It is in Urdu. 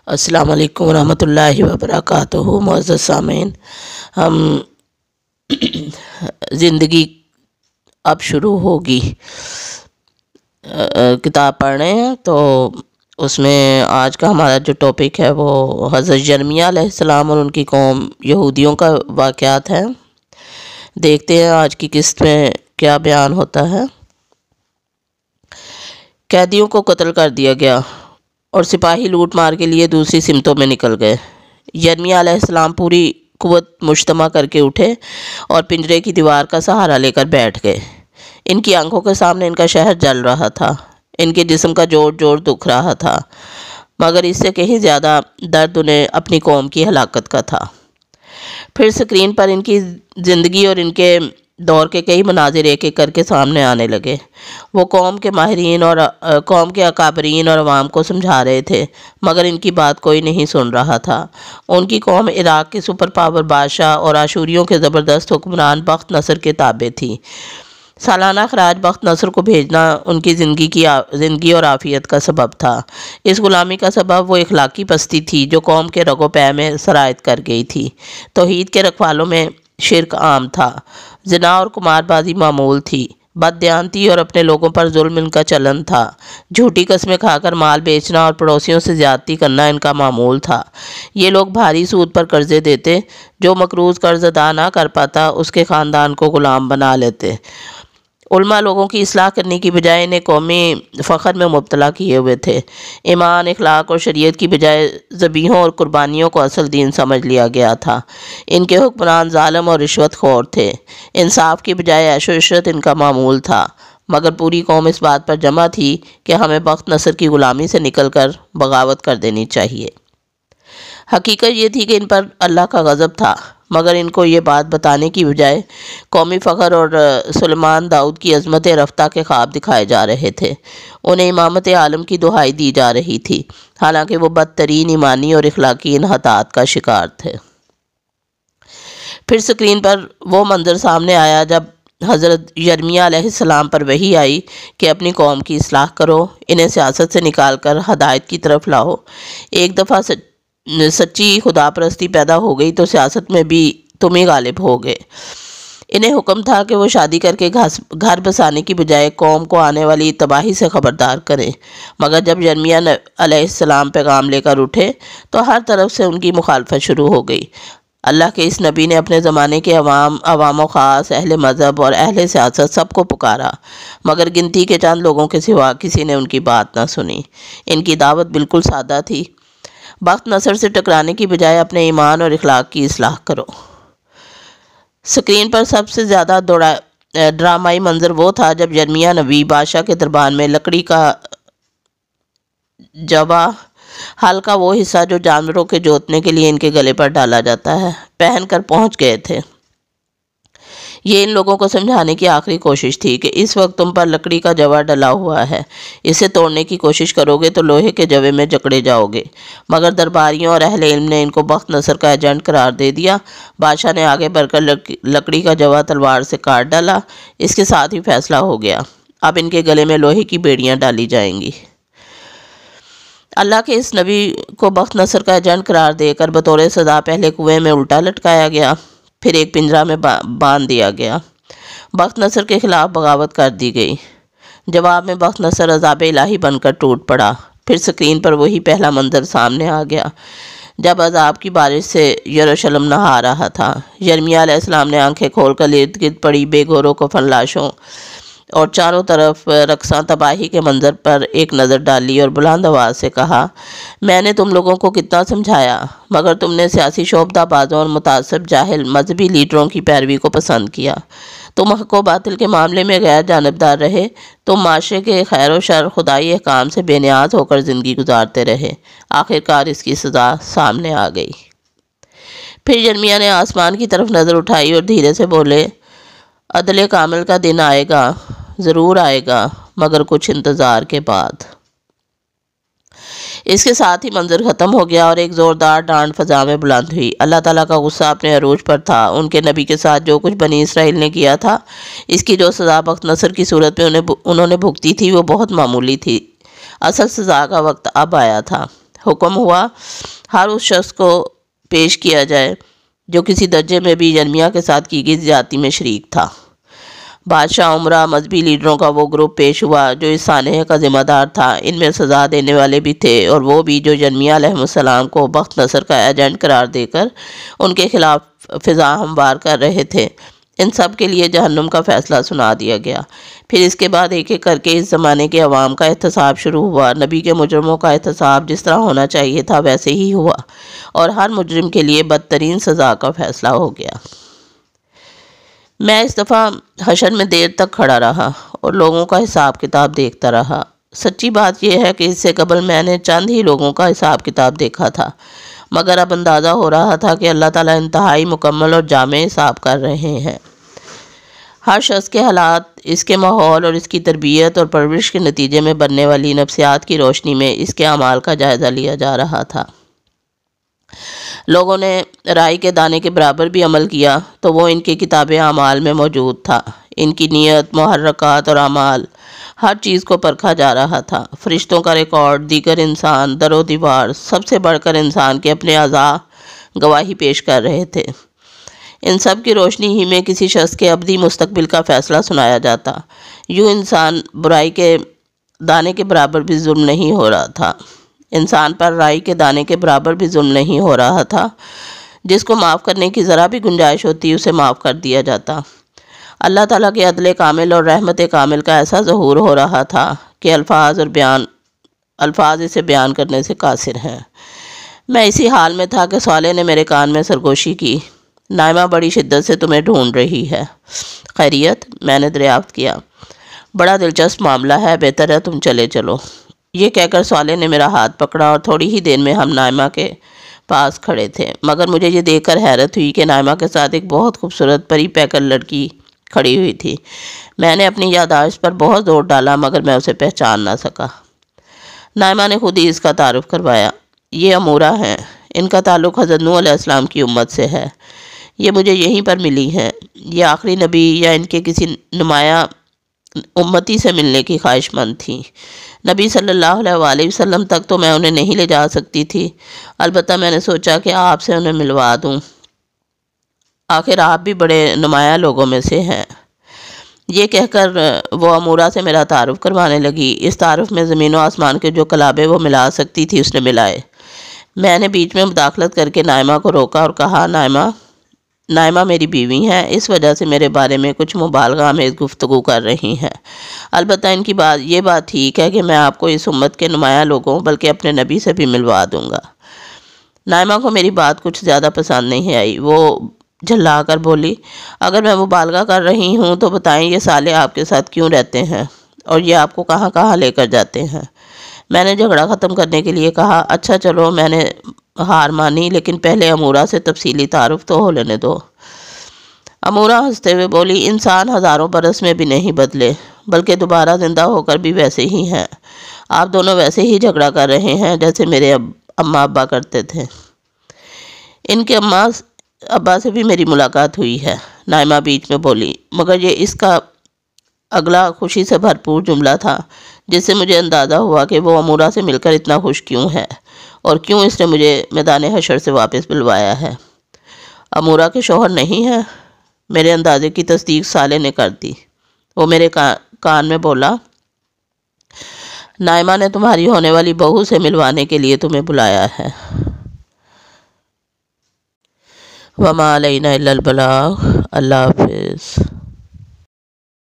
السلام علیکم ورحمۃ اللہ وبرکاتہ۔ معزز سامعین، ہم زندگی اب شروع ہوگی کتاب پڑھ رہے ہیں، تو اس میں آج کا ہمارا جو ٹاپک ہے وہ حضرت یرمیہ علیہ السلام اور ان کی قوم یہودیوں کا واقعات ہیں۔ دیکھتے ہیں آج کی قسط میں کیا بیان ہوتا ہے۔ قیدیوں کو قتل کر دیا گیا اور سپاہی لوٹ مار کے لیے دوسری سمتوں میں نکل گئے۔ یرمیہ علیہ السلام پوری قوت مجتمع کر کے اٹھے اور پنجرے کی دیوار کا سہارا لے کر بیٹھ گئے۔ ان کی آنکھوں کے سامنے ان کا شہر جل رہا تھا، ان کے جسم کا جوڑ جوڑ دکھ رہا تھا، مگر اس سے کہیں زیادہ درد انہیں اپنی قوم کی ہلاکت کا تھا۔ پھر سکرین پر ان کی زندگی اور ان کے دور کے کئی مناظر ایک ایک کر کے سامنے آنے لگے۔ وہ قوم کے ماہرین اور قوم کے اکابرین اور عوام کو سمجھا رہے تھے، مگر ان کی بات کوئی نہیں سن رہا تھا۔ ان کی قوم عراق کے سپر پاور بادشاہ اور آشوریوں کے زبردست حکمران بخت نصر کے تابع تھی۔ سالانہ خراج بخت نصر کو بھیجنا ان کی زندگی اور عافیت کا سبب تھا۔ اس غلامی کا سبب وہ اخلاقی پستی تھی جو قوم کے رگ و پے میں سرایت کر گئی تھی۔ توحید کے رکھوالوں میں شرک عام تھا، زنا اور قمار بازی معمول تھی، بددیانتی اور اپنے لوگوں پر ظلم ان کا چلن تھا، جھوٹی قسمیں کھا کر مال بیچنا اور پڑوسیوں سے زیادتی کرنا ان کا معمول تھا۔ یہ لوگ بھاری سود پر قرضے دیتے، جو مقروض قرض ادا نہ کر پاتا اس کے خاندان کو غلام بنا لیتے۔ علماء لوگوں کی اصلاح کرنے کی بجائے انہیں قومی فخر میں مبتلا کیے ہوئے تھے۔ ایمان، اخلاق اور شریعت کی بجائے ذبیحوں اور قربانیوں کو اصل دین سمجھ لیا گیا تھا۔ ان کے حکمران ظالم اور رشوت خور تھے، انصاف کی بجائے عیش و عشرت ان کا معمول تھا، مگر پوری قوم اس بات پر جمع تھی کہ ہمیں بخت نصر کی غلامی سے نکل کر بغاوت کر دینی چاہیے۔ حقیقت یہ تھی کہ ان پر اللہ کا غضب تھا، مگر ان کو یہ بات بتانے کی بجائے قومی فخر اور سلیمان داؤد کی عظمت رفتہ کے خواب دکھائے جا رہے تھے۔ انہیں امامت عالم کی دہائی دی جا رہی تھی، حالانکہ وہ بدترین ایمانی اور اخلاقی انحطاط کا شکار تھے۔ پھر سکرین پر وہ منظر سامنے آیا جب حضرت یرمیہ علیہ السلام پر وحی آئی کہ اپنی قوم کی اصلاح کرو، انہیں سیاست سے نکال کر ہدایت کی طرف لاؤ۔ ایک دفعہ سچی خدا پرستی پیدا ہو گئی تو سیاست میں بھی تم ہی غالب ہو گئے۔ انہیں حکم تھا کہ وہ شادی کر کے گھر بسانے کی بجائے قوم کو آنے والی تباہی سے خبردار کریں، مگر جب یرمیہ علیہ السلام پیغام لے کر اٹھے تو ہر طرف سے ان کی مخالفت شروع ہو گئی۔ اللہ کے اس نبی نے اپنے زمانے کے عوام و خاص، اہل مذہب اور اہل سیاست سب کو پکارا، مگر گنتی کے چند لوگوں کے سوا کسی نے ان کی بات نہ سنی۔ ان کی دعوت بالکل سادہ تھی، بخت نصر سے ٹکرانے کی بجائے اپنے ایمان اور اخلاق کی اصلاح کرو۔ سکرین پر سب سے زیادہ ڈرامائی منظر وہ تھا جب یرمیہ نبی بادشاہ کے دربار میں لکڑی کا جوا، ہل کا وہ حصہ جو جانوروں کے جوتنے کے لیے ان کے گلے پر ڈالا جاتا ہے، پہن کر پہنچ گئے تھے۔ یہ ان لوگوں کو سمجھانے کی آخری کوشش تھی کہ اس وقت تم پر لکڑی کا جوا ڈلا ہوا ہے، اسے توڑنے کی کوشش کرو گے تو لوہے کے جوے میں جکڑے جاؤ گے۔ مگر درباریوں اور اہل علم نے ان کو بخت نصر کا ایجنٹ قرار دے دیا۔ بادشاہ نے آگے بڑھ کر لکڑی کا جوا تلوار سے کاٹ ڈالا۔ اس کے ساتھ ہی فیصلہ ہو گیا، اب ان کے گلے میں لوہے کی بیڑیاں ڈالی جائیں گی۔ اللہ کے اس نبی کو بخت نصر کا ایجنٹ قرار دے کر بطور سزا پہلے کنویں میں الٹا لٹکایا گیا، پھر ایک پنجرہ میں باندھ دیا گیا۔ بخت نصر کے خلاف بغاوت کر دی گئی۔ جواب میں بخت نصر عذاب الہی بن کر ٹوٹ پڑا۔ پھر سکرین پر وہی پہلا منظر سامنے آ گیا جب عذاب کی بارش سے یروشلم نہا رہا تھا۔ یرمیہ علیہ السلام نے آنکھیں کھول کر ارد گرد پڑی بے گورو کفن لاشوں اور چاروں طرف رقصاں تباہی کے منظر پر ایک نظر ڈالی اور بلند آواز سے کہا، میں نے تم لوگوں کو کتنا سمجھایا، مگر تم نے سیاسی شعبدہ بازوں اور متعصب جاہل مذہبی لیڈروں کی پیروی کو پسند کیا۔ تم حق و باطل کے معاملے میں غیر جانبدار رہے، تم معاشرے کے خیر و شر خدائی احکام سے بے نیاز ہو کر زندگی گزارتے رہے۔ آخرکار اس کی سزا سامنے آ گئی۔ پھر یرمیہ نے آسمان کی طرف نظر اٹھائی اور دھیرے سے بولے، عدل کامل کا دن آئے گا، ضرور آئے گا، مگر کچھ انتظار کے بعد۔ اس کے ساتھ ہی منظر ختم ہو گیا اور ایک زوردار ڈانٹ فضا میں بلند ہوئی۔ اللہ تعالیٰ کا غصہ اپنے عروج پر تھا۔ ان کے نبی کے ساتھ جو کچھ بنی اسرائیل نے کیا تھا، اس کی جو سزا بخت نصر کی صورت میں انہوں نے بھگتی تھی وہ بہت معمولی تھی۔ اصل سزا کا وقت اب آیا تھا۔ حکم ہوا ہر اس شخص کو پیش کیا جائے جو کسی درجے میں بھی یرمیہ کے ساتھ کی گئی زیادتی میں شریک تھا۔ بادشاہ، عمرا، مذہبی لیڈروں کا وہ گروپ پیش ہوا جو اس سانحے کا ذمہ دار تھا۔ ان میں سزا دینے والے بھی تھے اور وہ بھی جو یرمیہ علیہ السلام کو بخت نصر کا ایجنٹ قرار دے کر ان کے خلاف فضا ہموار کر رہے تھے۔ ان سب کے لیے جہنم کا فیصلہ سنا دیا گیا۔ پھر اس کے بعد ایک ایک کر کے اس زمانے کے عوام کا احتساب شروع ہوا۔ نبی کے مجرموں کا احتساب جس طرح ہونا چاہیے تھا ویسے ہی ہوا، اور ہر مجرم کے لیے بدترین سزا کا فیصلہ ہو گیا۔ میں اس دفعہ حشر میں دیر تک کھڑا رہا اور لوگوں کا حساب کتاب دیکھتا رہا۔ سچی بات یہ ہے کہ اس سے قبل میں نے چند ہی لوگوں کا حساب کتاب دیکھا تھا، مگر اب اندازہ ہو رہا تھا کہ اللہ تعالیٰ انتہائی مکمل اور جامع حساب کر رہے ہیں۔ ہر شخص کے حالات، اس کے ماحول اور اس کی تربیت اور پرورش کے نتیجے میں بننے والی نفسیات کی روشنی میں اس کے اعمال کا جائزہ لیا جا رہا تھا۔ لوگوں نے رائی کے دانے کے برابر بھی عمل کیا تو وہ ان کی کتاب اعمال میں موجود تھا۔ ان کی نیت، محرکات اور اعمال، ہر چیز کو پرکھا جا رہا تھا۔ فرشتوں کا ریکارڈ، دیگر انسان، در و دیوار، سب سے بڑھ کر انسان کے اپنے اعضاء گواہی پیش کر رہے تھے۔ ان سب کی روشنی ہی میں کسی شخص کے ابدی مستقبل کا فیصلہ سنایا جاتا۔ یوں انسان برائی کے دانے کے برابر بھی ظلم نہیں ہو رہا تھا۔ انسان پر رائی کے دانے کے برابر بھی ظلم نہیں ہو رہا تھا۔ جس کو معاف کرنے کی ذرا بھی گنجائش ہوتی اسے معاف کر دیا جاتا۔ اللہ تعالیٰ کے عدل کامل اور رحمت کامل کا ایسا ظہور ہو رہا تھا کہ الفاظ اسے بیان کرنے سے قاصر ہیں۔ میں اسی حال میں تھا کہ صالح نے میرے کان میں سرگوشی کی، نائمہ بڑی شدت سے تمہیں ڈھونڈ رہی ہے۔ خیریت؟ میں نے دریافت کیا۔ بڑا دلچسپ معاملہ ہے، بہتر ہے تم چلے چلو۔ یہ کہہ کر صالح نے میرا ہاتھ پکڑا اور تھوڑی ہی دیر میں ہم نائمہ کے پاس کھڑے تھے، مگر مجھے یہ دیکھ کر حیرت ہوئی کہ نائمہ کے ساتھ ایک بہت خوبصورت پری پیکر لڑکی کھڑی ہوئی تھی۔ میں نے اپنی یادداشت پر بہت زور ڈالا مگر میں اسے پہچان نہ سکا۔ نائمہ نے خود ہی اس کا تعارف کروایا۔ یہ امورہ ہیں، ان کا تعلق حضرت نوح علیہ السلام کی امت سے ہے۔ یہ مجھے یہیں پر ملی ہیں۔ یہ آخری نبی یا ان کے کسی نمایاں امتی سے ملنے کی خواہش مند تھیں۔ نبی صلی اللہ علیہ وآلہ وسلم تک تو میں انہیں نہیں لے جا سکتی تھی، البتہ میں نے سوچا کہ آپ سے انہیں ملوا دوں، آخر آپ بھی بڑے نمایاں لوگوں میں سے ہیں۔ یہ کہہ کر وہ امورہ سے میرا تعارف کروانے لگی۔ اس تعارف میں زمین و آسمان کے جو کلابے وہ ملا سکتی تھی اس نے ملائے۔ میں نے بیچ میں مداخلت کر کے نائمہ کو روکا اور کہا، نائمہ میری بیوی ہیں، اس وجہ سے میرے بارے میں کچھ مبالغہ آمیز گفتگو کر رہی ہیں، البتہ ان کی یہ بات ٹھیک ہے کہ میں آپ کو اس امت کے نمایاں لوگوں بلکہ اپنے نبی سے بھی ملوا دوں گا۔ نائمہ کو میری بات کچھ زیادہ پسند نہیں آئی۔ وہ جھلا کر بولی، اگر میں مبالغہ کر رہی ہوں تو بتائیں یہ صالح آپ کے ساتھ کیوں رہتے ہیں اور یہ آپ کو کہاں کہاں لے کر جاتے ہیں؟ میں نے جھگڑا ختم کرنے کے لیے کہا، اچھا چلو، میں نے ہار مانی، لیکن پہلے امورہ سے تفصیلی تعارف تو ہو لینے دو۔ امورہ ہنستے ہوئے بولی، انسان ہزاروں برس میں بھی نہیں بدلے، بلکہ دوبارہ زندہ ہو کر بھی ویسے ہی ہیں۔ آپ دونوں ویسے ہی جھگڑا کر رہے ہیں جیسے میرے اماں ابا کرتے تھے۔ ان کے اماں ابا سے بھی میری ملاقات ہوئی ہے، نائمہ بیچ میں بولی، مگر یہ اس کا اگلا خوشی سے بھرپور جملہ تھا جس سے مجھے اندازہ ہوا کہ وہ امورہ سے مل کر اتنا خوش کیوں ہے اور کیوں اس نے مجھے میدان حشر سے واپس بلوایا ہے۔ امورہ کے شوہر نہیں ہے؟ میرے اندازے کی تصدیق صالح نے کر دی۔ وہ میرے کان میں بولا، نائمہ نے تمہاری ہونے والی بہو سے ملوانے کے لیے تمہیں بلایا ہے۔ وما علینا الا البلاغ۔ اللہ حافظ۔